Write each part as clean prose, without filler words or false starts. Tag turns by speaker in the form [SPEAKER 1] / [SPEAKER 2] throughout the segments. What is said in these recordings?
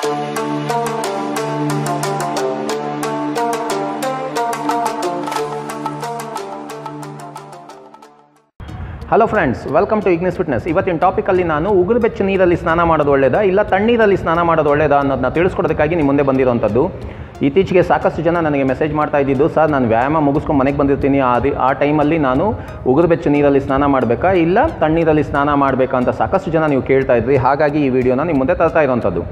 [SPEAKER 1] Hello friends, welcome to Ignis fitness. ಇವತ್ತಿನ ಟಾಪಿಕಲ್ಲಿ ನಾನು ಉಗುರು ಬೆಚ್ಚ ನೀರಲ್ಲಿ ಸ್ನಾನ ಮಾಡೋದು ಒಳ್ಳೆಯದಾ ಇಲ್ಲ ತಣ್ಣೀರಲ್ಲಿ ಸ್ನಾನ ಮಾಡೋದು ಒಳ್ಳೆಯದಾ ಅನ್ನೋದನ್ನ ತಿಳಿಸ್ಕೊಡೋದಕ್ಕಾಗಿ ನಿಮ್ಮ ಮುಂದೆ ಬಂದಿರೋವಂಥದ್ದು. ಇತ್ತೀಚೆಗೆ ಸಾಕಷ್ಟು ಜನ ನನಗೆ ಮೆಸೇಜ್ ಮಾಡ್ತಾ ಇದ್ದಿದ್ದು, ಸರ್ ನಾನು ವ್ಯಾಯಾಮ ಮುಗಿಸ್ಕೊಂಡು ಮನೆಗೆ ಬಂದಿರ್ತೀನಿ, ಆ ಟೈಮಲ್ಲಿ ನಾನು ಉಗುರು ಬೆಚ್ಚ ನೀರಲ್ಲಿ ಸ್ನಾನ ಮಾಡಬೇಕಾ ಇಲ್ಲ ತಣ್ಣೀರಲ್ಲಿ ಸ್ನಾನ ಮಾಡಬೇಕಾ ಅಂತ ಸಾಕಷ್ಟು ಜನ ನೀವು ಕೇಳ್ತಾ ಇದ್ರಿ. ಹಾಗಾಗಿ ಈ ವಿಡಿಯೋನ ನಿಮ್ಮ ಮುಂದೆ ತರ್ತಾ ಇರೋವಂಥದ್ದು.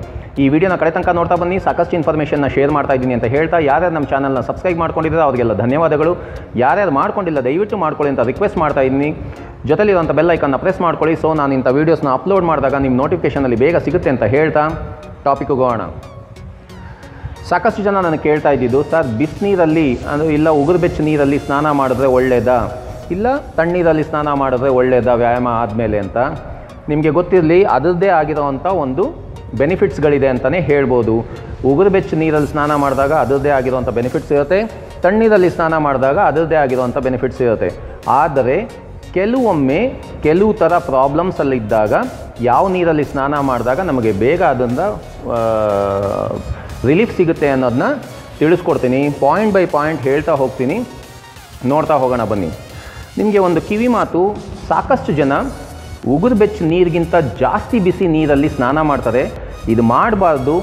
[SPEAKER 1] ಈ ವಿಡಿಯೋನ ಕಡೆ ತನಕ ನೋಡ್ತಾ ಬನ್ನಿ. ಸಾಕಷ್ಟು ಇನ್ಫಾರ್ಮೇಷನ್ನ ಶೇರ್ ಮಾಡ್ತಾ ಇದ್ದೀನಿ ಅಂತ ಹೇಳ್ತಾ, ಯಾರ್ಯಾರು ನಮ್ಮ ಚಾನಲ್ನ ಸಬ್ಸ್ಕ್ರೈಬ್ ಮಾಡ್ಕೊಂಡಿದ್ದಾರೆ ಅವರಿಗೆಲ್ಲ ಧನ್ಯವಾದಗಳು. ಯಾರ್ಯಾರು ಮಾಡ್ಕೊಂಡಿಲ್ಲ ದಯವಿಟ್ಟು ಮಾಡ್ಕೊಳ್ಳಿ ಅಂತ ರಿಕ್ವೆಸ್ಟ್ ಮಾಡ್ತಾ ಇದ್ದೀನಿ. ಜೊತೆಲಿರುವಂಥ ಬೆಲ್ ಐಕನ್ನ ಪ್ರೆಸ್ ಮಾಡ್ಕೊಳ್ಳಿ, ಸೊ ನಾನು ಇಂಥ ವೀಡಿಯೋಸ್ನ ಅಪ್ಲೋಡ್ ಮಾಡಿದಾಗ ನಿಮ್ಮ ನೋಟಿಫಿಕೇಷನಲ್ಲಿ ಬೇಗ ಸಿಗುತ್ತೆ ಅಂತ ಹೇಳ್ತಾ ಟಾಪಿಕ್ಗೆ ಹೋಗೋಣ. ಸಾಕಷ್ಟು ಜನ ನನಗೆ ಕೇಳ್ತಾ ಇದ್ದಿದ್ದು, ಸರ್ ಬಿಸಿನೀರಲ್ಲಿ ಅಂದರೆ ಇಲ್ಲ ಉಗುರು ಬೆಚ್ಚ ನೀರಲ್ಲಿ ಸ್ನಾನ ಮಾಡಿದ್ರೆ ಒಳ್ಳೆಯದಾ ಇಲ್ಲ ತಣ್ಣೀರಲ್ಲಿ ಸ್ನಾನ ಮಾಡಿದ್ರೆ ಒಳ್ಳೆಯದಾ ವ್ಯಾಯಾಮ ಆದಮೇಲೆ ಅಂತ. ನಿಮಗೆ ಗೊತ್ತಿರಲಿ, ಅದರದ್ದೇ ಆಗಿರೋವಂಥ ಒಂದು ಬೆನಿಫಿಟ್ಸ್ಗಳಿದೆ ಅಂತಲೇ ಹೇಳ್ಬೋದು. ಉಗುರು ಬೆಚ್ಚ ನೀರಲ್ಲಿ ಸ್ನಾನ ಮಾಡಿದಾಗ ಅದರದ್ದೇ ಆಗಿರೋವಂಥ ಬೆನಿಫಿಟ್ಸ್ ಇರುತ್ತೆ, ತಣ್ಣೀರಲ್ಲಿ ಸ್ನಾನ ಮಾಡಿದಾಗ ಅದರದ್ದೇ ಆಗಿರೋವಂಥ ಬೆನಿಫಿಟ್ಸ್ ಇರುತ್ತೆ. ಆದರೆ ಕೆಲವೊಮ್ಮೆ ಕೆಲವು ಥರ ಪ್ರಾಬ್ಲಮ್ಸಲ್ಲಿದ್ದಾಗ ಯಾವ ನೀರಲ್ಲಿ ಸ್ನಾನ ಮಾಡಿದಾಗ ನಮಗೆ ಬೇಗ ಅದರಿಂದ ರಿಲೀಫ್ ಸಿಗುತ್ತೆ ಅನ್ನೋದನ್ನ ತಿಳಿಸ್ಕೊಡ್ತೀನಿ. ಪಾಯಿಂಟ್ ಬೈ ಪಾಯಿಂಟ್ ಹೇಳ್ತಾ ಹೋಗ್ತೀನಿ, ನೋಡ್ತಾ ಹೋಗೋಣ ಬನ್ನಿ. ನಿಮಗೆ ಒಂದು ಕಿವಿ ಮಾತು, ಸಾಕಷ್ಟು ಜನ ಉಗುರು ಬೆಚ್ಚ ನೀರಿಗಿಂತ ಜಾಸ್ತಿ ಬಿಸಿ ನೀರಲ್ಲಿ ಸ್ನಾನ ಮಾಡ್ತಾರೆ. ಇದು ಮಾಡಬಾರ್ದು.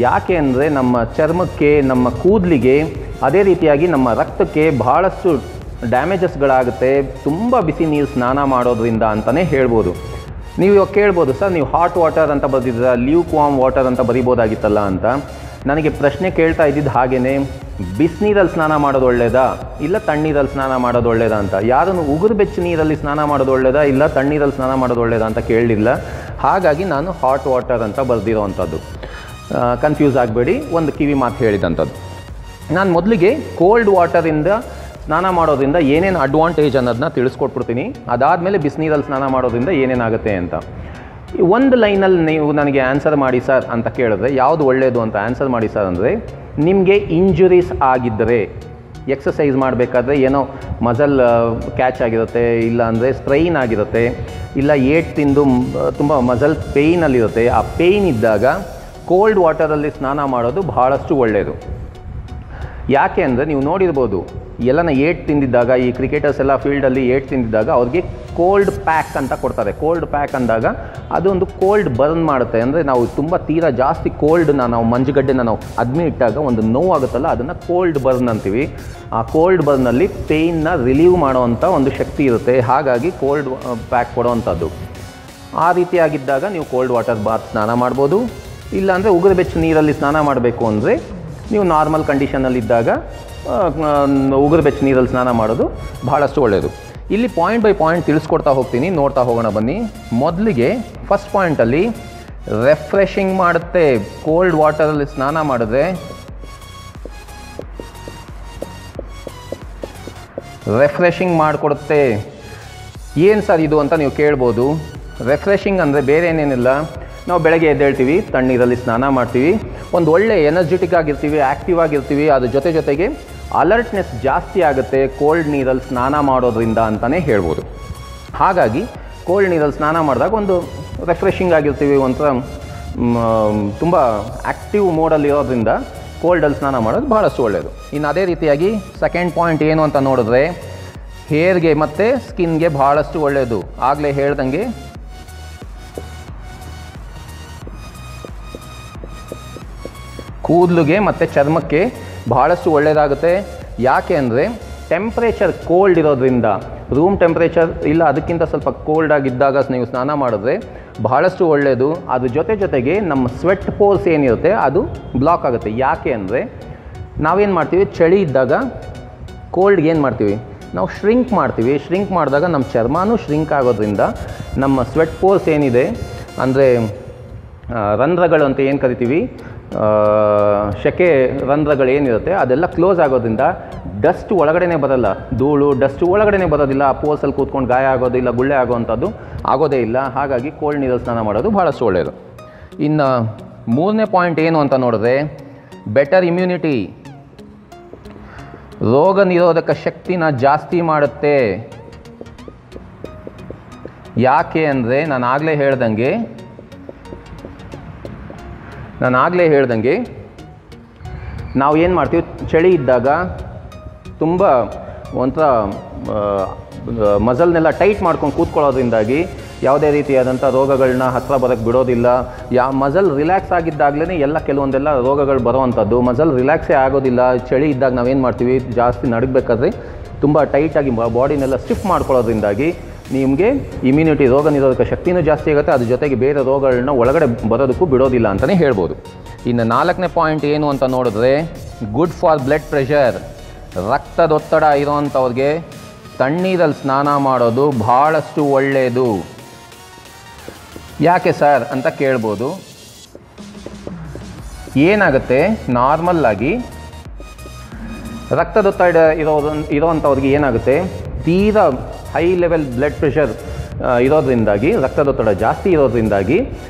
[SPEAKER 1] ಯಾಕೆ ಅಂದರೆ ನಮ್ಮ ಚರ್ಮಕ್ಕೆ, ನಮ್ಮ ಕೂದಲಿಗೆ, ಅದೇ ರೀತಿಯಾಗಿ ನಮ್ಮ ರಕ್ತಕ್ಕೆ ಭಾಳಷ್ಟು ಡ್ಯಾಮೇಜಸ್ಗಳಾಗುತ್ತೆ ತುಂಬ ಬಿಸಿ ನೀರು ಸ್ನಾನ ಮಾಡೋದ್ರಿಂದ ಅಂತಲೇ ಹೇಳ್ಬೋದು. ನೀವು ಇವಾಗ ಕೇಳ್ಬೋದು, ಸರ್ ನೀವು ಹಾಟ್ ವಾಟರ್ ಅಂತ ಬರೆದಿದ್ದೀರಾ, ಲ್ಯೂಕ್ ವಾರ್ಮ್ ವಾಟರ್ ಅಂತ ಬರಿಬೋದಾಗಿತ್ತಲ್ಲ ಅಂತ. ನನಗೆ ಪ್ರಶ್ನೆ ಕೇಳ್ತಾ ಇದ್ದಿದ್ದು ಹಾಗೆಯೇ, ಬಿಸಿನೀರಲ್ಲಿ ಸ್ನಾನ ಮಾಡೋದು ಒಳ್ಳೆಯದಾ ಇಲ್ಲ ತಣ್ಣೀರಲ್ಲಿ ಸ್ನಾನ ಮಾಡೋದು ಒಳ್ಳೆಯದಾ ಅಂತ. ಯಾರನ್ನು ಉಗುರು ಬೆಚ್ಚ ನೀರಲ್ಲಿ ಸ್ನಾನ ಮಾಡೋದು ಒಳ್ಳೆಯದಾ ಇಲ್ಲ ತಣ್ಣೀರಲ್ಲಿ ಸ್ನಾನ ಮಾಡೋದು ಒಳ್ಳೆಯದಾ ಅಂತ ಕೇಳಲಿಲ್ಲ. ಹಾಗಾಗಿ ನಾನು ಹಾಟ್ ವಾಟರ್ ಅಂತ ಬರೆದಿರೋವಂಥದ್ದು. ಕನ್ಫ್ಯೂಸ್ ಆಗಬೇಡಿ, ಒಂದು ಕಿವಿ ಮಾತು ಹೇಳಿದಂಥದ್ದು. ನಾನು ಮೊದಲಿಗೆ ಕೋಲ್ಡ್ ವಾಟರಿಂದ ಸ್ನಾನ ಮಾಡೋದ್ರಿಂದ ಏನೇನು ಅಡ್ವಾಂಟೇಜ್ ಅನ್ನೋದನ್ನ ತಿಳಿಸ್ಕೊಟ್ಬಿಡ್ತೀನಿ. ಅದಾದಮೇಲೆ ಬಿಸಿನೀರಲ್ಲಿ ಸ್ನಾನ ಮಾಡೋದ್ರಿಂದ ಏನೇನಾಗುತ್ತೆ ಅಂತ. ಒಂದು ಲೈನಲ್ಲಿ ನೀವು ನನಗೆ ಆನ್ಸರ್ ಮಾಡಿ ಸರ್ ಅಂತ ಕೇಳಿದ್ರೆ ಯಾವುದು ಒಳ್ಳೆಯದು ಅಂತ ಆನ್ಸರ್ ಮಾಡಿ ಸರ್ ಅಂದರೆ, ನಿಮಗೆ ಇಂಜುರೀಸ್ ಆಗಿದ್ದರೆ, ಎಕ್ಸಸೈಸ್ ಮಾಡಬೇಕಾದ್ರೆ ಏನೋ ಮಸಲ್ ಕ್ಯಾಚ್ ಆಗಿರುತ್ತೆ, ಇಲ್ಲ ಅಂದರೆ ಸ್ಟ್ರೈನ್ ಆಗಿರುತ್ತೆ, ಇಲ್ಲ ಏಟ್ ತಿಂದು ತುಂಬ ಮಸಲ್ ಪೇಯ್ನಲ್ಲಿರುತ್ತೆ, ಆ ಪೇಯ್ನ್ ಇದ್ದಾಗ ಕೋಲ್ಡ್ ವಾಟರಲ್ಲಿ ಸ್ನಾನ ಮಾಡೋದು ಬಹಳಷ್ಟು ಒಳ್ಳೆಯದು. ಯಾಕೆ ಅಂದರೆ ನೀವು ನೋಡಿರ್ಬೋದು, ಎಲ್ಲನ ಏಟ್ ತಿಂದಿದ್ದಾಗ, ಈ ಕ್ರಿಕೆಟರ್ಸ್ ಎಲ್ಲ ಫೀಲ್ಡಲ್ಲಿ ಏಟ್ ತಿಂದಿದ್ದಾಗ ಅವ್ರಿಗೆ ಕೋಲ್ಡ್ ಪ್ಯಾಕ್ ಅಂತ ಕೊಡ್ತಾರೆ. ಕೋಲ್ಡ್ ಪ್ಯಾಕ್ ಅಂದಾಗ ಅದೊಂದು ಕೋಲ್ಡ್ ಬರ್ನ್ ಮಾಡುತ್ತೆ. ಅಂದರೆ ನಾವು ತುಂಬ ತೀರಾ ಜಾಸ್ತಿ ಕೋಲ್ಡನ್ನ, ನಾವು ಮಂಜುಗಡ್ಡೆನ ನಾವು ಇಟ್ಟಾಗ ಒಂದು ನೋವಾಗುತ್ತಲ್ಲ, ಅದನ್ನು ಕೋಲ್ಡ್ ಬರ್ನ್ ಅಂತೀವಿ. ಆ ಕೋಲ್ಡ್ ಬರ್ನಲ್ಲಿ ಪೇಯ್ನ ರಿಲೀವ್ ಮಾಡೋವಂಥ ಒಂದು ಶಕ್ತಿ ಇರುತ್ತೆ. ಹಾಗಾಗಿ ಕೋಲ್ಡ್ ಪ್ಯಾಕ್ ಕೊಡೋವಂಥದ್ದು. ಆ ರೀತಿಯಾಗಿದ್ದಾಗ ನೀವು ಕೋಲ್ಡ್ ವಾಟರ್ ಬಾತ್ ಸ್ನಾನ ಮಾಡ್ಬೋದು. ಇಲ್ಲಾಂದರೆ ಉಗುರು ಬೆಚ್ಚ ನೀರಲ್ಲಿ ಸ್ನಾನ ಮಾಡಬೇಕು ಅಂದರೆ ನೀವು ನಾರ್ಮಲ್ ಕಂಡೀಷನಲ್ಲಿದ್ದಾಗ ಉಗುರು ಬೆಚ್ಚ ನೀರಲ್ಲಿ ಸ್ನಾನ ಮಾಡೋದು ಬಹಳಷ್ಟು ಒಳ್ಳೆಯದು. ಇಲ್ಲಿ ಪಾಯಿಂಟ್ ಬೈ ಪಾಯಿಂಟ್ ತಿಳಿಸ್ಕೊಡ್ತಾ ಹೋಗ್ತೀನಿ, ನೋಡ್ತಾ ಹೋಗೋಣ ಬನ್ನಿ. ಮೊದಲಿಗೆ ಫಸ್ಟ್ ಪಾಯಿಂಟಲ್ಲಿ ರೆಫ್ರೆಶಿಂಗ್ ಮಾಡುತ್ತೆ. ಕೋಲ್ಡ್ ವಾಟರಲ್ಲಿ ಸ್ನಾನ ಮಾಡಿದ್ರೆ ರೆಫ್ರೆಶಿಂಗ್ ಮಾಡಿಕೊಡುತ್ತೆ. ಏನು ಸರ್ ಇದು ಅಂತ ನೀವು ಕೇಳ್ಬೋದು. ರೆಫ್ರೆಶಿಂಗ್ ಅಂದರೆ ಬೇರೆ ಏನೇನಿಲ್ಲ, ನಾವು ಬೆಳಗ್ಗೆ ಎದ್ದೇಳ್ತೀವಿ, ತಣ್ಣೀರಲ್ಲಿ ಸ್ನಾನ ಮಾಡ್ತೀವಿ, ಒಂದು ಒಳ್ಳೆ ಎನರ್ಜೆಟಿಕ್ ಆಗಿರ್ತೀವಿ, ಆ್ಯಕ್ಟಿವ್ ಆಗಿರ್ತೀವಿ. ಅದ್ರ ಜೊತೆಗೆ ಅಲರ್ಟ್ನೆಸ್ ಜಾಸ್ತಿ ಆಗುತ್ತೆ ಕೋಲ್ಡ್ ನೀರಲ್ಲಿ ಸ್ನಾನ ಮಾಡೋದ್ರಿಂದ ಅಂತಲೇ ಹೇಳ್ಬೋದು. ಹಾಗಾಗಿ ಕೋಲ್ಡ್ ನೀರಲ್ಲಿ ಸ್ನಾನ ಮಾಡಿದಾಗ ಒಂದು ರೆಫ್ರೆಶಿಂಗ್ ಆಗಿರ್ತೀವಿ, ಒಂಥರ ತುಂಬ ಆ್ಯಕ್ಟಿವ್ ಮೋಡಲ್ಲಿರೋದ್ರಿಂದ ಕೋಲ್ಡಲ್ಲಿ ಸ್ನಾನ ಮಾಡೋದು ಬಹಳಷ್ಟು ಒಳ್ಳೆಯದು. ಇನ್ನು ಅದೇ ರೀತಿಯಾಗಿ ಸೆಕೆಂಡ್ ಪಾಯಿಂಟ್ ಏನು ಅಂತ ನೋಡಿದ್ರೆ, ಹೇರ್ಗೆ ಮತ್ತು ಸ್ಕಿನ್ಗೆ ಬಹಳಷ್ಟು ಒಳ್ಳೆಯದು. ಆಗಲೇ ಹೇಳ್ದಂಗೆ ಕೂದಲಿಗೆ ಮತ್ತು ಚರ್ಮಕ್ಕೆ ಬಹಳಷ್ಟು ಒಳ್ಳೆಯದಾಗುತ್ತೆ. ಯಾಕೆ ಅಂದರೆ ಟೆಂಪ್ರೇಚರ್ ಕೋಲ್ಡ್ ಇರೋದ್ರಿಂದ, ರೂಮ್ ಟೆಂಪ್ರೇಚರ್ ಇಲ್ಲ ಅದಕ್ಕಿಂತ ಸ್ವಲ್ಪ ಕೋಲ್ಡ್ ಆಗಿದ್ದಾಗ ನೀವು ಸ್ನಾನ ಮಾಡಿದ್ರೆ ಬಹಳಷ್ಟು ಒಳ್ಳೆಯದು. ಅದ್ರ ಜೊತೆಗೆ ನಮ್ಮ ಸ್ವೆಟ್ ಪೋರ್ಸ್ ಏನಿರುತ್ತೆ ಅದು ಬ್ಲಾಕ್ ಆಗುತ್ತೆ. ಯಾಕೆ ಅಂದರೆ ನಾವೇನು ಮಾಡ್ತೀವಿ, ಚಳಿ ಇದ್ದಾಗ ಕೋಲ್ಡ್ಗೆ ಏನು ಮಾಡ್ತೀವಿ, ನಾವು ಶ್ರಿಂಕ್ ಮಾಡ್ತೀವಿ. ಶ್ರಿಂಕ್ ಮಾಡಿದಾಗ ನಮ್ಮ ಚರ್ಮನೂ ಶ್ರಿಂಕ್ ಆಗೋದ್ರಿಂದ ನಮ್ಮ ಸ್ವೆಟ್ ಪೋರ್ಸ್ ಏನಿದೆ, ಅಂದರೆ ರಂಧ್ರಗಳು ಅಂತ ಏನು ಕರಿತೀವಿ, ಶೆಕೆ ರಂಧ್ರಗಳು ಏನಿರುತ್ತೆ ಅದೆಲ್ಲ ಕ್ಲೋಸ್ ಆಗೋದ್ರಿಂದ ಡಸ್ಟ್ ಒಳಗಡೆನೇ ಬರೋಲ್ಲ, ಧೂಳು ಡಸ್ಟ್ ಒಳಗಡೆನೇ ಬರೋದಿಲ್ಲ. ಆ ಪೋರ್ಸಲ್ಲಿ ಕೂತ್ಕೊಂಡು ಗಾಯ ಆಗೋದು ಇಲ್ಲ, ಗುಳ್ಳೆ ಆಗೋವಂಥದ್ದು ಆಗೋದೇ ಇಲ್ಲ. ಹಾಗಾಗಿ ಕೋಲ್ಡ್ ನೀರಲ್ಲಿ ಸ್ನಾನ ಮಾಡೋದು ಭಾಳಷ್ಟು ಒಳ್ಳೆಯದು. ಇನ್ನು ಮೂರನೇ ಪಾಯಿಂಟ್ ಏನು ಅಂತ ನೋಡಿದ್ರೆ, ಬೆಟರ್ ಇಮ್ಯುನಿಟಿ. ರೋಗ ನಿರೋಧಕ ಶಕ್ತಿನ ಜಾಸ್ತಿ ಮಾಡುತ್ತೆ. ಯಾಕೆ ಅಂದರೆ ನಾನು ಆಗಲೇ ಹೇಳ್ದಂಗೆ ನಾನು ಆಗಲೇ ಹೇಳ್ದಂಗೆ ನಾವು ಏನು ಮಾಡ್ತೀವಿ, ಚಳಿ ಇದ್ದಾಗ ತುಂಬ ಒಂಥರ ಮಸಲ್ನೆಲ್ಲ ಟೈಟ್ ಮಾಡ್ಕೊಂಡು ಕೂತ್ಕೊಳ್ಳೋದ್ರಿಂದಾಗಿ ಯಾವುದೇ ರೀತಿಯಾದಂಥ ರೋಗಗಳನ್ನ ಹತ್ತಿರ ಬರೋಕ್ಕೆ ಬಿಡೋದಿಲ್ಲ. ಮಸಲ್ ರಿಲ್ಯಾಕ್ಸ್ ಆಗಿದ್ದಾಗಲೇ ಎಲ್ಲ ಕೆಲವೊಂದೆಲ್ಲ ರೋಗಗಳು ಬರೋವಂಥದ್ದು. ಮಸಲ್ ರಿಲ್ಯಾಕ್ಸೇ ಆಗೋದಿಲ್ಲ. ಚಳಿ ಇದ್ದಾಗ ನಾವೇನು ಮಾಡ್ತೀವಿ, ಜಾಸ್ತಿ ನಡಗಬೇಕಾದ್ರೆ ತುಂಬ ಟೈಟಾಗಿ ಬಾಡಿನೆಲ್ಲ ಸ್ಟಿಫ್ ಮಾಡ್ಕೊಳ್ಳೋದ್ರಿಂದಾಗಿ ನಿಮಗೆ ಇಮ್ಯುನಿಟಿ, ರೋಗ ನಿರೋಧಕ ಶಕ್ತಿನೂ ಜಾಸ್ತಿ ಆಗುತ್ತೆ, ಅದ್ರ ಜೊತೆಗೆ ಬೇರೆ ರೋಗಗಳನ್ನ ಒಳಗಡೆ ಬರೋದಕ್ಕೂ ಬಿಡೋದಿಲ್ಲ ಅಂತಲೇ ಹೇಳ್ಬೋದು. ಇನ್ನು 4ನೇ ಪಾಯಿಂಟ್ ಏನು ಅಂತ ನೋಡಿದ್ರೆ, ಗುಡ್ ಫಾರ್ ಬ್ಲಡ್ ಪ್ರೆಷರ್. ರಕ್ತದೊತ್ತಡ ಇರೋವಂಥವ್ರಿಗೆ ತಣ್ಣೀರಲ್ಲಿ ಸ್ನಾನ ಮಾಡೋದು ಭಾಳಷ್ಟು ಒಳ್ಳೆಯದು. ಯಾಕೆ ಸರ್ ಅಂತ ಕೇಳ್ಬೋದು. ಏನಾಗುತ್ತೆ, ನಾರ್ಮಲ್ಲಾಗಿ ರಕ್ತದೊತ್ತಡ ಇರೋವಂಥವ್ರಿಗೆ ಏನಾಗುತ್ತೆ, ತೀರಾ ಹೈ ಲೆವೆಲ್ ಬ್ಲಡ್ ಪ್ರೆಷರ್ ಇರೋದ್ರಿಂದಾಗಿ, ರಕ್ತದೊತ್ತಡ ಜಾಸ್ತಿ ಇರೋದ್ರಿಂದಾಗಿ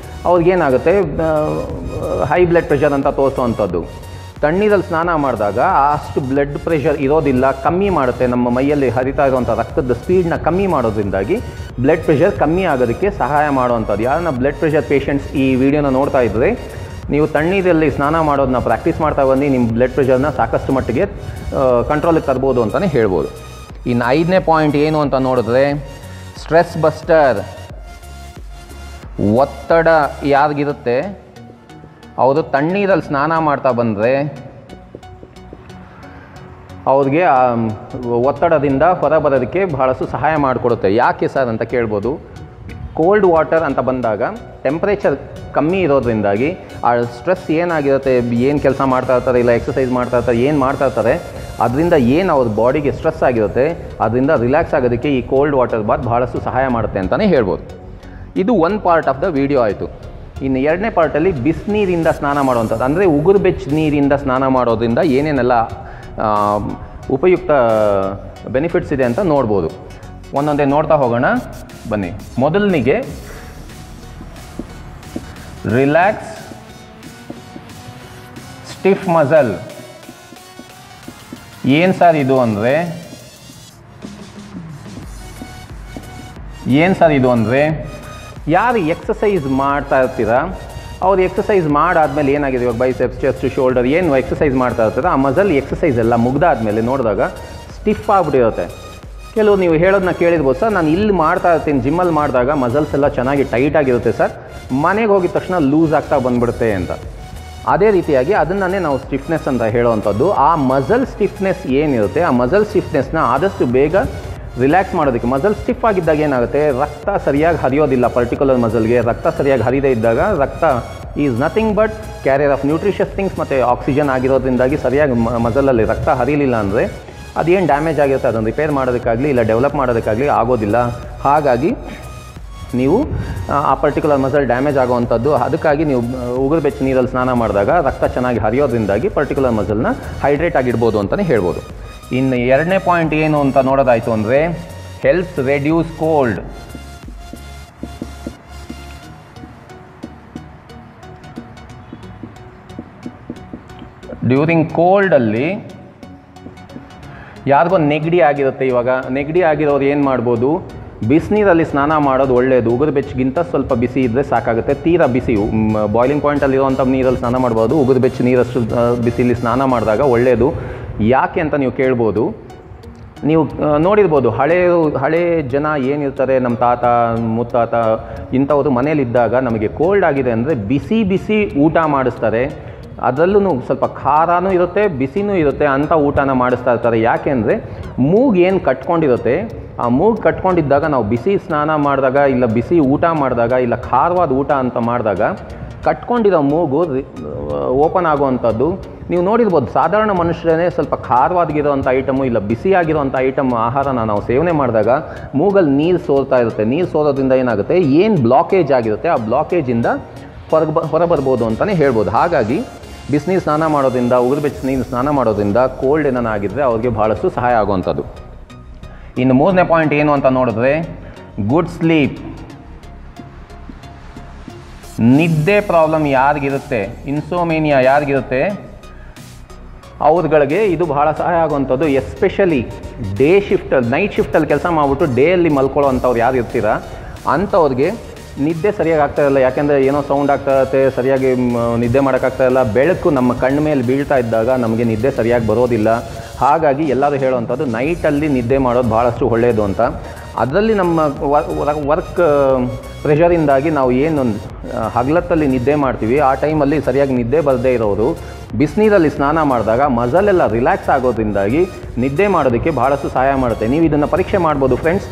[SPEAKER 1] ಅವ್ರಿಗೇನಾಗುತ್ತೆ, ಹೈ ಬ್ಲಡ್ ಪ್ರೆಷರ್ ಅಂತ ತೋರಿಸೋವಂಥದ್ದು. ತಣ್ಣೀರಲ್ಲಿ ಸ್ನಾನ ಮಾಡಿದಾಗ ಅಷ್ಟು ಬ್ಲಡ್ ಪ್ರೆಷರ್ ಇರೋದಿಲ್ಲ, ಕಮ್ಮಿ ಮಾಡುತ್ತೆ. ನಮ್ಮ ಮೈಯಲ್ಲಿ ಹರಿತಾ ಇರುವಂಥ ರಕ್ತದ ಸ್ಪೀಡ್ನ ಕಮ್ಮಿ ಮಾಡೋದ್ರಿಂದಾಗಿ ಬ್ಲಡ್ ಪ್ರೆಷರ್ ಕಮ್ಮಿ ಆಗೋದಕ್ಕೆ ಸಹಾಯ ಮಾಡುವಂಥದ್ದು. ಯಾರನ್ನ ಬ್ಲಡ್ ಪ್ರೆಷರ್ ಪೇಷಂಟ್ಸ್ ಈ ವಿಡಿಯೋನ ನೋಡ್ತಾ ಇದ್ದರೆ, ನೀವು ತಣ್ಣೀರಲ್ಲಿ ಸ್ನಾನ ಮಾಡೋದನ್ನ ಪ್ರಾಕ್ಟೀಸ್ ಮಾಡ್ತಾ ಬನ್ನಿ, ನಿಮ್ಮ ಬ್ಲಡ್ ಪ್ರೆಷರ್ನ ಸಾಕಷ್ಟು ಮಟ್ಟಿಗೆ ಕಂಟ್ರೋಲಿಗೆ ತರ್ಬೋದು ಅಂತಲೇ ಹೇಳ್ಬೋದು. ಇನ್ನು 5ನೇ ಪಾಯಿಂಟ್ ಏನು ಅಂತ ನೋಡಿದ್ರೆ, ಸ್ಟ್ರೆಸ್ ಬಸ್ಟರ್. ಒತ್ತಡ ಯಾರಿಗಿರುತ್ತೆ ಅವರು ತಣ್ಣೀರಲ್ಲಿ ಸ್ನಾನ ಮಾಡ್ತಾ ಬಂದರೆ ಅವ್ರಿಗೆ ಒತ್ತಡದಿಂದ ಹೊರಬರೋದಕ್ಕೆ ಬಹಳಷ್ಟು ಸಹಾಯ ಮಾಡಿಕೊಡುತ್ತೆ. ಯಾಕೆ ಸರ್ ಅಂತ ಕೇಳ್ಬೋದು. ಕೋಲ್ಡ್ ವಾಟರ್ ಅಂತ ಬಂದಾಗ ಟೆಂಪ್ರೇಚರ್ ಕಮ್ಮಿ ಇರೋದ್ರಿಂದಾಗಿ ಆ ಸ್ಟ್ರೆಸ್ ಏನಾಗಿರುತ್ತೆ, ಏನು ಕೆಲಸ ಮಾಡ್ತಾ ಇರ್ತಾರೆ, ಇಲ್ಲ ಎಕ್ಸಸೈಸ್ ಮಾಡ್ತಾ ಇರ್ತಾರೆ, ಏನು ಮಾಡ್ತಾ ಇರ್ತಾರೆ, ಅದರಿಂದ ಏನು ಅವ್ರ ಬಾಡಿಗೆ ಸ್ಟ್ರೆಸ್ ಆಗಿರುತ್ತೆ, ಅದರಿಂದ ರಿಲ್ಯಾಕ್ಸ್ ಆಗೋದಕ್ಕೆ ಈ ಕೋಲ್ಡ್ ವಾಟರ್ ಬಾತ್ ಭಾಳಷ್ಟು ಸಹಾಯ ಮಾಡುತ್ತೆ ಅಂತಲೇ ಹೇಳ್ಬೋದು. ಇದು ಒಂದು ಪಾರ್ಟ್ ಆಫ್ ದ ವಿಡಿಯೋ ಆಯಿತು. ಇನ್ನು 2ನೇ ಪಾರ್ಟಲ್ಲಿ ಬಿಸಿನೀರಿಂದ ಸ್ನಾನ ಮಾಡುವಂಥದ್ದು, ಅಂದರೆ ಉಗುರು ಬೆಚ್ಚ ನೀರಿಂದ ಸ್ನಾನ ಮಾಡೋದ್ರಿಂದ ಏನೇನೆಲ್ಲ ಉಪಯುಕ್ತ ಬೆನಿಫಿಟ್ಸ್ ಇದೆ ಅಂತ ನೋಡ್ಬೋದು. ಒಂದೊಂದೇ ನೋಡ್ತಾ ಹೋಗೋಣ ಬನ್ನಿ. ಮೊದಲನಿಗೆ ರಿಲ್ಯಾಕ್ಸ್ ಸ್ಟಿಫ್ ಮಸಲ್. ಏನು ಸರ್ ಇದು ಅಂದರೆ ಯಾರು ಎಕ್ಸಸೈಸ್ ಮಾಡ್ತಾ ಇರ್ತೀರಾ, ಅವ್ರು ಎಕ್ಸಸೈಸ್ ಮಾಡಾದ್ಮೇಲೆ ಏನಾಗಿದೆ, ಇವಾಗ ಬೈಸೆಪ್ಸ್, ಚೆಸ್ಟ್, ಶೋಲ್ಡರ್ ಏನು ಎಕ್ಸಸೈಸ್ ಮಾಡ್ತಾ ಇರ್ತೀರ, ಆ ಮಸಲ್ ಎಕ್ಸಸೈಸ್ ಎಲ್ಲ ಮುಗ್ದಾದ್ಮೇಲೆ ನೋಡಿದಾಗ ಸ್ಟಿಫ್ ಆಗಿಬಿಟ್ಟಿರುತ್ತೆ. ಕೆಲವು ನೀವು ಹೇಳೋದನ್ನ ಕೇಳಿರ್ಬೋದು, ಸರ್ ನಾನು ಇಲ್ಲಿ ಮಾಡ್ತಾ ಇರ್ತೀನಿ, ಜಿಮ್ಮಲ್ಲಿ ಮಾಡಿದಾಗ ಮಸಲ್ಸ್ ಎಲ್ಲ ಚೆನ್ನಾಗಿ ಟೈಟಾಗಿರುತ್ತೆ ಸರ್, ಮನೆಗೆ ಹೋಗಿದ ತಕ್ಷಣ ಲೂಸ್ ಆಗ್ತಾ ಬಂದ್ಬಿಡುತ್ತೆ ಅಂತ. ಅದೇ ರೀತಿಯಾಗಿ ಅದನ್ನೇ ನಾವು ಸ್ಟಿಫ್ನೆಸ್ ಅಂತ ಹೇಳೋವಂಥದ್ದು. ಆ ಮಸಲ್ ಸ್ಟಿಫ್ನೆಸ್ ಏನಿರುತ್ತೆ, ಆ ಮಸಲ್ ಸ್ಟಿಫ್ನೆಸ್ನ ಆದಷ್ಟು ಬೇಗ ರಿಲ್ಯಾಕ್ಸ್ ಮಾಡೋದಕ್ಕೆ. ಮಸಲ್ ಸ್ಟಿಫ್ ಆಗಿದ್ದಾಗ ಏನಾಗುತ್ತೆ, ರಕ್ತ ಸರಿಯಾಗಿ ಹರಿಯೋದಿಲ್ಲ. ಪರ್ಟಿಕ್ಯುಲರ್ ಮಸಲ್ಗೆ ರಕ್ತ ಸರಿಯಾಗಿ ಹರಿದೇ ಇದ್ದಾಗ, ರಕ್ತ is nothing but carrier of nutritious things ಮತ್ತು ಆಕ್ಸಿಜನ್ ಆಗಿರೋದ್ರಿಂದಾಗಿ ಸರಿಯಾಗಿ ಮಸಲಲ್ಲಿ ರಕ್ತ ಹರಿಲಿಲ್ಲ ಅಂದರೆ ಅದೇನು ಡ್ಯಾಮೇಜ್ ಆಗಿರುತ್ತೆ, ಅದನ್ನು ರಿಪೇರ್ ಮಾಡೋದಕ್ಕಾಗಲಿ ಇಲ್ಲ ಡೆವಲಪ್ ಮಾಡೋದಕ್ಕಾಗಲಿ ಆಗೋದಿಲ್ಲ. ಹಾಗಾಗಿ ನೀವು ಆ ಪರ್ಟಿಕ್ಯುಲರ್ ಮಸಲ್ ಡ್ಯಾಮೇಜ್ ಆಗೋವಂಥದ್ದು. ಅದಕ್ಕಾಗಿ ನೀವು ಉಗುರು ಬೆಚ್ಚ ನೀರಲ್ಲಿ ಸ್ನಾನ ಮಾಡಿದಾಗ ರಕ್ತ ಚೆನ್ನಾಗಿ ಹರಿಯೋದ್ರಿಂದಾಗಿ ಪರ್ಟಿಕ್ಯುಲರ್ ಮಸಲ್ನ ಹೈಡ್ರೇಟ್ ಆಗಿಡ್ಬೋದು ಅಂತಲೇ ಹೇಳ್ಬೋದು. ಇನ್ನು 2ನೇ ಪಾಯಿಂಟ್ ಏನು ಅಂತ ನೋಡೋದಾಯಿತು ಅಂದರೆ, ಹೆಲ್ಪ್ಸ್ ರೆಡ್ಯೂಸ್ ಕೋಲ್ಡ್. ಡ್ಯೂರಿಂಗ್ ಕೋಲ್ಡಲ್ಲಿ ಯಾರಿಗೋ ನೆಗಡಿ ಆಗಿರುತ್ತೆ. ಇವಾಗ ನೆಗಡಿ ಆಗಿರೋರು ಏನು ಮಾಡ್ಬೋದು, ಬಿಸಿನೀರಲ್ಲಿ ಸ್ನಾನ ಮಾಡೋದು ಒಳ್ಳೆಯದು. ಉಗುರು ಬೆಚ್ಚಗಿಂತ ಸ್ವಲ್ಪ ಬಿಸಿ ಇದ್ದರೆ ಸಾಕಾಗುತ್ತೆ. ತೀರಾ ಬಿಸಿ ಬಾಯ್ಲಿಂಗ್ ಪಾಯಿಂಟಲ್ಲಿರುವಂಥ ನೀರಲ್ಲಿ ಸ್ನಾನ ಮಾಡ್ಬೋದು. ಉಗುರು ಬೆಚ್ಚ ನೀರಷ್ಟು ಬಿಸಿಲಿ ಸ್ನಾನ ಮಾಡಿದಾಗ ಒಳ್ಳೆಯದು. ಯಾಕೆ ಅಂತ ನೀವು ಕೇಳ್ಬೋದು. ನೀವು ನೋಡಿರ್ಬೋದು, ಹಳೇ ಜನ ಏನಿರ್ತಾರೆ, ನಮ್ಮ ತಾತ ಮುತ್ತಾತ ಇಂಥವರು ಮನೇಲಿದ್ದಾಗ ನಮಗೆ ಕೋಲ್ಡ್ ಆಗಿದೆ ಅಂದರೆ ಬಿಸಿ ಬಿಸಿ ಊಟ ಮಾಡಿಸ್ತಾರೆ. ಅದರಲ್ಲೂ ಸ್ವಲ್ಪ ಖಾರನೂ ಇರುತ್ತೆ, ಬಿಸಿನೂ ಇರುತ್ತೆ, ಅಂಥ ಊಟನ ಮಾಡಿಸ್ತಾ ಇರ್ತಾರೆ. ಯಾಕೆ ಅಂದರೆ ಮೂಗು ಏನು ಕಟ್ಕೊಂಡಿರುತ್ತೆ, ಆ ಮೂಗು ಕಟ್ಕೊಂಡಿದ್ದಾಗ ನಾವು ಬಿಸಿ ಸ್ನಾನ ಮಾಡಿದಾಗ ಇಲ್ಲ ಬಿಸಿ ಊಟ ಮಾಡಿದಾಗ ಇಲ್ಲ ಖಾರವಾದ ಊಟ ಅಂತ ಮಾಡಿದಾಗ ಕಟ್ಕೊಂಡಿರೋ ಮೂಗು ಓಪನ್ ಆಗುವಂಥದ್ದು. ನೀವು ನೋಡಿರ್ಬೋದು, ಸಾಧಾರಣ ಮನುಷ್ಯರೇ ಸ್ವಲ್ಪ ಖಾರವಾದಗಿರೋವಂಥ ಐಟಮು ಇಲ್ಲ ಬಿಸಿಯಾಗಿರೋವಂಥ ಐಟಮ್ ಆಹಾರನ ನಾವು ಸೇವನೆ ಮಾಡಿದಾಗ ಮೂಗಲ್ಲಿ ನೀರು ಸೋರ್ತಾ ಇರುತ್ತೆ. ನೀರು ಸೋರೋದ್ರಿಂದ ಏನಾಗುತ್ತೆ, ಏನು ಬ್ಲಾಕೇಜ್ ಆಗಿರುತ್ತೆ ಆ ಬ್ಲಾಕೇಜಿಂದ ಹೊರಬರ್ಬೋದು ಅಂತಲೇ ಹೇಳ್ಬೋದು. ಹಾಗಾಗಿ ಬಿಸಿನೀರು ಸ್ನಾನ ಮಾಡೋದ್ರಿಂದ, ಉಗುರು ಬೆಚ್ಚ ನೀರು ಸ್ನಾನ ಮಾಡೋದ್ರಿಂದ ಕೋಲ್ಡ್ ಏನಾಗಿದ್ದರೆ ಅವ್ರಿಗೆ ಭಾಳಷ್ಟು ಸಹಾಯ ಆಗುವಂಥದ್ದು. ಇನ್ನು 3ನೇ ಪಾಯಿಂಟ್ ಏನು ಅಂತ ನೋಡಿದ್ರೆ, ಗುಡ್ ಸ್ಲೀಪ್. ನಿದ್ದೆ ಪ್ರಾಬ್ಲಮ್ ಯಾರಿಗಿರುತ್ತೆ, ಇನ್ಸೋಮೇನಿಯಾ ಯಾರಿಗಿರುತ್ತೆ, ಅವ್ರುಗಳಿಗೆ ಇದು ಬಹಳ ಸಹಾಯ ಆಗುವಂಥದ್ದು. ಎಸ್ಪೆಷಲಿ ನೈಟ್ ಶಿಫ್ಟಲ್ಲಿ ಕೆಲಸ ಮಾಡಿಬಿಟ್ಟು ಡೇಯಲ್ಲಿ ಮಲ್ಕೊಳ್ಳೋ ಅಂಥವ್ರು ಯಾರು ಇರ್ತೀರ ಅಂಥವ್ರಿಗೆ ನಿದ್ದೆ ಸರಿಯಾಗಿ ಆಗ್ತಾಯಿರಲ್ಲ, ಯಾಕೆಂದರೆ ಏನೋ ಸೌಂಡ್ ಆಗ್ತಾ ಇರುತ್ತೆ, ಸರಿಯಾಗಿ ನಿದ್ದೆ ಮಾಡೋಕ್ಕಾಗ್ತಾಯಿಲ್ಲ. ಬೆಳಕು ನಮ್ಮ ಕಣ್ಣ ಮೇಲೆ ಬೀಳ್ತಾ ಇದ್ದಾಗ ನಮಗೆ ನಿದ್ದೆ ಸರಿಯಾಗಿ ಬರೋದಿಲ್ಲ. ಹಾಗಾಗಿ ಎಲ್ಲರೂ ಹೇಳೋವಂಥದ್ದು ನೈಟಲ್ಲಿ ನಿದ್ದೆ ಮಾಡೋದು ಭಾಳಷ್ಟು ಒಳ್ಳೆಯದು ಅಂತ. ಅದರಲ್ಲಿ ನಮ್ಮ ವರ್ಕ್ ಪ್ರೆಷರಿಂದಾಗಿ ನಾವು ಏನು ಹಗಲತ್ತಲ್ಲಿ ನಿದ್ದೆ ಮಾಡ್ತೀವಿ, ಆ ಟೈಮಲ್ಲಿ ಸರಿಯಾಗಿ ನಿದ್ದೆ ಬರದೇ ಇರೋರು ಬಿಸಿನೀರಲ್ಲಿ ಸ್ನಾನ ಮಾಡಿದಾಗ ಮಸಲೆಲ್ಲ ರಿಲ್ಯಾಕ್ಸ್ ಆಗೋದ್ರಿಂದಾಗಿ ನಿದ್ದೆ ಮಾಡೋದಕ್ಕೆ ಭಾಳಷ್ಟು ಸಹಾಯ ಮಾಡುತ್ತೆ. ನೀವು ಇದನ್ನು ಪರೀಕ್ಷೆ ಮಾಡ್ಬೋದು ಫ್ರೆಂಡ್ಸ್.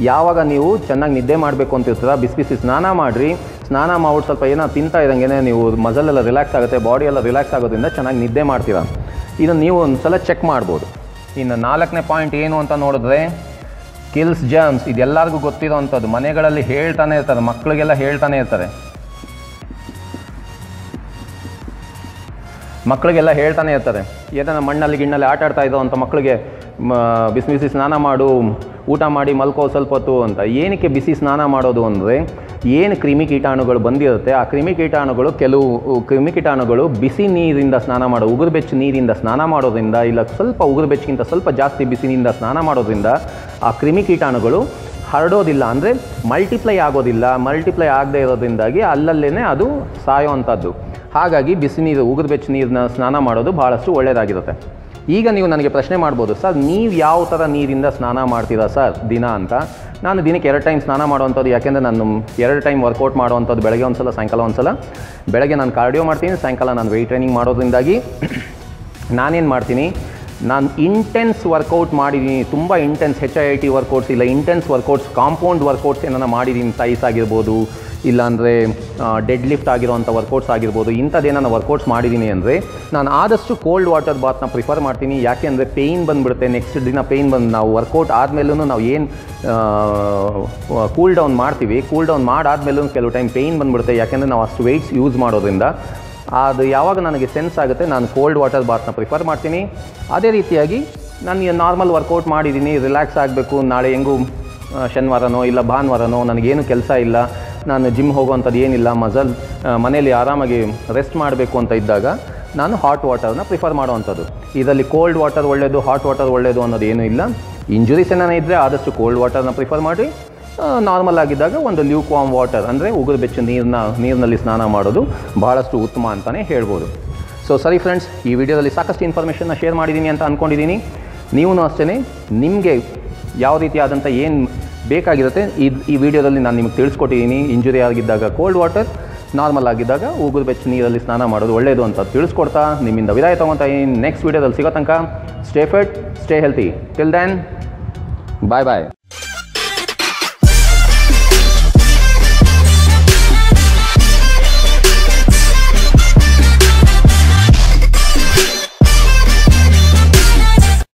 [SPEAKER 1] ಯಾವಾಗ ನೀವು ಚೆನ್ನಾಗಿ ನಿದ್ದೆ ಮಾಡಬೇಕು ಅಂತಿರ್ತೀರ, ಬಿಸಿ ಬಿಸಿ ಸ್ನಾನ ಮಾಡಿರಿ. ಸ್ನಾನ ಮಾಡ್ಬಿಟ್ಟು ಸ್ವಲ್ಪ ಏನೋ ತಿಂತಾ ಇದ್ದಂಗೆ ನೀವು ಮಸಲೆಲ್ಲ ರಿಲ್ಯಾಕ್ಸ್ ಆಗುತ್ತೆ, ಬಾಡಿ ಎಲ್ಲ ರಿಲ್ಯಾಕ್ಸ್ ಆಗೋದ್ರಿಂದ ಚೆನ್ನಾಗಿ ನಿದ್ದೆ ಮಾಡ್ತೀರಾ. ಇದನ್ನು ನೀವು ಒಂದು ಸಲ ಚೆಕ್ ಮಾಡ್ಬೋದು. ಇನ್ನು 4ನೇ ಪಾಯಿಂಟ್ ಏನು ಅಂತ ನೋಡಿದ್ರೆ ಕಿಲ್ಸ್ ಜರ್ಮ್ಸ್. ಇದೆಲ್ಲರಿಗೂ ಗೊತ್ತಿರೋ ಅಂಥದ್ದು, ಮನೆಗಳಲ್ಲಿ ಹೇಳ್ತಾನೆ ಇರ್ತಾರೆ, ಮಕ್ಕಳಿಗೆಲ್ಲ ಹೇಳ್ತಾನೆ ಇರ್ತಾರೆ. ಏನಾರ ಮಣ್ಣಲ್ಲಿ ಗಿಣ್ಣಲ್ಲಿ ಆಟ ಆಡ್ತಾ ಇದ್ದೋ ಅಂಥ ಮಕ್ಕಳಿಗೆ ಬಿಸಿ ಬಿಸಿ ಸ್ನಾನ ಮಾಡು, ಊಟ ಮಾಡಿ ಮಲ್ಕೋ ಸ್ವಲ್ಪ ಹೊತ್ತು ಅಂತ. ಏನಕ್ಕೆ ಬಿಸಿ ಸ್ನಾನ ಮಾಡೋದು ಅಂದರೆ, ಏನು ಕ್ರಿಮಿಕೀಟಾಣುಗಳು ಬಂದಿರುತ್ತೆ, ಆ ಕೆಲವು ಕ್ರಿಮಿಕೀಟಾಣುಗಳು ಬಿಸಿ ನೀರಿಂದ ಸ್ನಾನ ಉಗುರು ಬೆಚ್ಚ ನೀರಿಂದ ಸ್ನಾನ ಮಾಡೋದ್ರಿಂದ, ಇಲ್ಲ ಸ್ವಲ್ಪ ಉಗುರು ಬೆಚ್ಚಗಿಂತ ಸ್ವಲ್ಪ ಜಾಸ್ತಿ ಬಿಸಿ ನೀರಿಂದ ಸ್ನಾನ ಮಾಡೋದ್ರಿಂದ ಆ ಕ್ರಿಮಿಕೀಟಾಣುಗಳು ಹರಡೋದಿಲ್ಲ, ಅಂದರೆ ಮಲ್ಟಿಪ್ಲೈ ಆಗೋದಿಲ್ಲ. ಮಲ್ಟಿಪ್ಲೈ ಆಗದೆ ಇರೋದ್ರಿಂದಾಗಿ ಅಲ್ಲಲ್ಲೇ ಅದು ಸಾಯೋವಂಥದ್ದು. ಹಾಗಾಗಿ ಬಿಸಿ ನೀರು, ಉಗುರು ಬೆಚ್ಚ ನೀರನ್ನ ಸ್ನಾನ ಮಾಡೋದು ಭಾಳಷ್ಟು ಒಳ್ಳೆಯದಾಗಿರುತ್ತೆ. ಈಗ ನೀವು ನನಗೆ ಪ್ರಶ್ನೆ ಮಾಡ್ಬೋದು, ಸರ್ ನೀವು ಯಾವ ಥರ ನೀರಿಂದ ಸ್ನಾನ ಮಾಡ್ತೀರಾ ಸರ್ ದಿನ ಅಂತ. ನಾನು ದಿನಕ್ಕೆ 2 ಟೈಮ್ ಸ್ನಾನ ಮಾಡುವಂಥದ್ದು, ಯಾಕೆಂದರೆ ನಾನು 2 ಟೈಮ್ ವರ್ಕೌಟ್ ಮಾಡುವಂಥದ್ದು, ಬೆಳಗ್ಗೆ ಒಂದು ಸಲ ಸಾಯಂಕಾಲ ಒಂದು ಸಲ. ಬೆಳಗ್ಗೆ ನಾನು ಕಾರ್ಡಿಯೋ ಮಾಡ್ತೀನಿ, ಸಾಯಂಕಾಲ ನಾನು ವೆಯ್ಟ್ ಟ್ರೈನಿಂಗ್ ಮಾಡೋದ್ರಿಂದಾಗಿ ನಾನೇನು ಮಾಡ್ತೀನಿ, ನಾನು ಇಂಟೆನ್ಸ್ ವರ್ಕೌಟ್ ಮಾಡಿದ್ದೀನಿ. ತುಂಬ ಇಂಟೆನ್ಸ್ HIIT ವರ್ಕೌಟ್ಸ್, ಇಲ್ಲ ಇಂಟೆನ್ಸ್ ವರ್ಕೌಟ್ಸ್, ಕಾಂಪೌಂಡ್ ವರ್ಕೌಟ್ಸ್ ಏನಾರ ಮಾಡಿದ್ದೀನಿ. ಸೈಸ್ ಆಗಿರ್ಬೋದು, ಇಲ್ಲಾಂದರೆ ಡೆಡ್ ಲಿಫ್ಟ್ ಆಗಿರೋವಂಥ ವರ್ಕೌಟ್ಸ್ ಆಗಿರ್ಬೋದು. ಇಂಥದ್ದೇನಾರು ವರ್ಕೌಟ್ಸ್ ಮಾಡಿದ್ದೀನಿ ಅಂದರೆ ನಾನು ಆದಷ್ಟು ಕೋಲ್ಡ್ ವಾಟರ್ ಬಾತ್ನ ಪ್ರಿಫರ್ ಮಾಡ್ತೀನಿ. ಯಾಕೆ ಅಂದರೆ ಪೇಯ್ನ್ ಬಂದುಬಿಡುತ್ತೆ, ನೆಕ್ಸ್ಟ್ ದಿನ ಪೇಯ್ನ್ ಬಂದು ನಾವು ವರ್ಕೌಟ್ ಆದಮೇಲೂ ನಾವು ಏನು ಕೂಲ್ ಡೌನ್ ಮಾಡ್ತೀವಿ, ಕೂಲ್ ಡೌನ್ ಮಾಡಾದ್ಮೇಲೂ ಕೆಲವು ಟೈಮ್ ಪೇಯ್ನ್ ಬಂದುಬಿಡುತ್ತೆ. ಯಾಕೆಂದರೆ ನಾವು ಅಷ್ಟು ವೆಯ್ಟ್ಸ್ ಯೂಸ್ ಮಾಡೋದ್ರಿಂದ ಅದು ಯಾವಾಗ ನನಗೆ ಸೆನ್ಸ್ ಆಗುತ್ತೆ ನಾನು ಕೋಲ್ಡ್ ವಾಟರ್ ಬಾತ್ನ ಪ್ರಿಫರ್ ಮಾಡ್ತೀನಿ. ಅದೇ ರೀತಿಯಾಗಿ ನಾನು ನಾರ್ಮಲ್ ವರ್ಕೌಟ್ ಮಾಡಿದ್ದೀನಿ, ರಿಲ್ಯಾಕ್ಸ್ ಆಗಬೇಕು, ನಾಳೆ ಹೆಂಗೂ ಶನಿವಾರನೋ ಇಲ್ಲ ಭಾನುವಾರನೋ ನನಗೇನು ಕೆಲಸ ಇಲ್ಲ, ನಾನು ಜಿಮ್ ಹೋಗುವಂಥದ್ದು ಏನಿಲ್ಲ, ಮನೇಲಿ ಆರಾಮಾಗಿ ರೆಸ್ಟ್ ಮಾಡಬೇಕು ಅಂತ ಇದ್ದಾಗ ನಾನು ಹಾಟ್ ವಾಟರ್ನ ಪ್ರಿಫರ್ ಮಾಡೋವಂಥದ್ದು. ಇದರಲ್ಲಿ ಕೋಲ್ಡ್ ವಾಟರ್ ಒಳ್ಳೆಯದು, ಹಾಟ್ ವಾಟರ್ ಒಳ್ಳೆಯದು ಅನ್ನೋದು ಏನೂ ಇಲ್ಲ. ಇಂಜುರೀಸ್ ಏನಾರ ಇದ್ದರೆ ಆದಷ್ಟು ಕೋಲ್ಡ್ ವಾಟರ್ನ ಪ್ರಿಫರ್ ಮಾಡಿ. ನಾರ್ಮಲ್ ಆಗಿದ್ದಾಗ ಒಂದು ಲ್ಯೂಕ್ ವಾರ್ಮ್ ವಾಟರ್, ಅಂದರೆ ಉಗುರು ಬೆಚ್ಚ ನೀರಿನಲ್ಲಿ ಸ್ನಾನ ಮಾಡೋದು ಭಾಳಷ್ಟು ಉತ್ತಮ ಅಂತಲೇ ಹೇಳ್ಬೋದು. ಸೊ ಸರಿ ಫ್ರೆಂಡ್ಸ್, ಈ ವಿಡಿಯೋದಲ್ಲಿ ಸಾಕಷ್ಟು ಇನ್ಫಾರ್ಮೇಷನ್ನ ಶೇರ್ ಮಾಡಿದ್ದೀನಿ ಅಂತ ಅಂದ್ಕೊಂಡಿದ್ದೀನಿ. ನೀವು ಅಷ್ಟೇ ನಿಮಗೆ ಯಾವ ರೀತಿಯಾದಂಥ ಏನು ಬೇಕಾಗಿರುತ್ತೆ ಈ ವಿಡಿಯೋದಲ್ಲಿ ನಾನು ನಿಮಗೆ ತಿಳಿಸ್ಕೊಟ್ಟಿದ್ದೀನಿ. ಇಂಜುರಿ ಆಗಿದ್ದಾಗ ಕೋಲ್ಡ್ ವಾಟರ್, ನಾರ್ಮಲ್ ಆಗಿದ್ದಾಗ ಉಗುರು ಬೆಚ್ಚ ನೀರಲ್ಲಿ ಸ್ನಾನ ಮಾಡೋದು ಒಳ್ಳೆಯದು ಅಂತ ತಿಳಿಸ್ಕೊಡ್ತಾ ನಿಮ್ಮಿಂದ ವಿದಾಯ ತೊಗೊತಾ ಇದ್ದೀನಿ. ನೆಕ್ಸ್ಟ್ ವಿಡಿಯೋದಲ್ಲಿ ಸಿಗೋ ತನಕ stay fit, stay healthy. Till then, bye ಬಾಯ್.